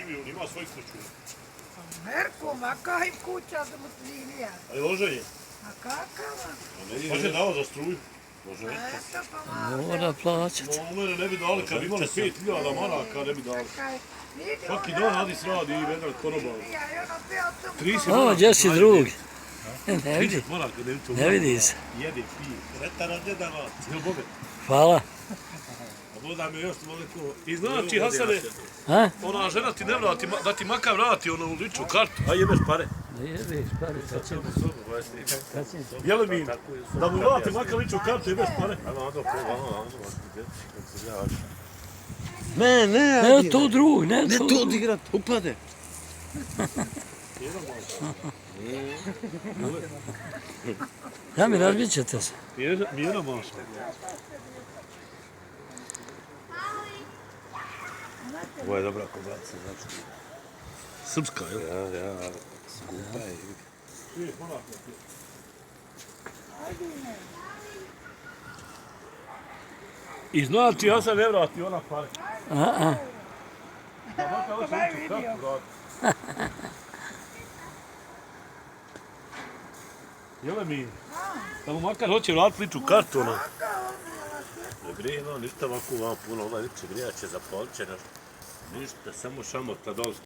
živi, on ima svoj kuću. Merko, makaj im kuća da mu svinija. A je loženje? A kakava? Može dao za struju. Može. Eto pa malo. Mora plaćati. No, mene ne bi dali, kad bi imali 5.000 maraka, ne bi dali. Čekaj, vidi Svaki ona dan Adis radi i vedran konoba. svinija i ono bio sam 30 O, maraka. gdje si drugi? Ne vidi, 30 maraka, ne vidi to. ne vidi se. Jedi, pije. Retara ne da rad. Jel bogat? Hvala. A voda mi još toliko... I znači, Hasane, A? ona žena ti ne vrati, da ti makar vrati ono u ličnu kartu. A jebeš pare. Da jebeš, pare, sad ćemo. Kad ćemo? Jel mi? Da mu vrati makar ličnu kartu, jebeš pare. Ne, Ne, to drug, ne, ne to to drug. odigrat, upade. Ja mi razbit ćete se. Mjera maša. Ovo je dobra kobaca, znači. Srpska, jel? Ja, skupa je. I znači, ja sam ne vrati ona pare. A. Da makar hoće ličnu kartu vrati. Jel mi? Da mu makar hoće vratiti ličnu kartu, ono. Ne grije, no, ništa ovako vam puno, ovaj liče grijače, zapalit će nešto. Ništa, samo šamota dole.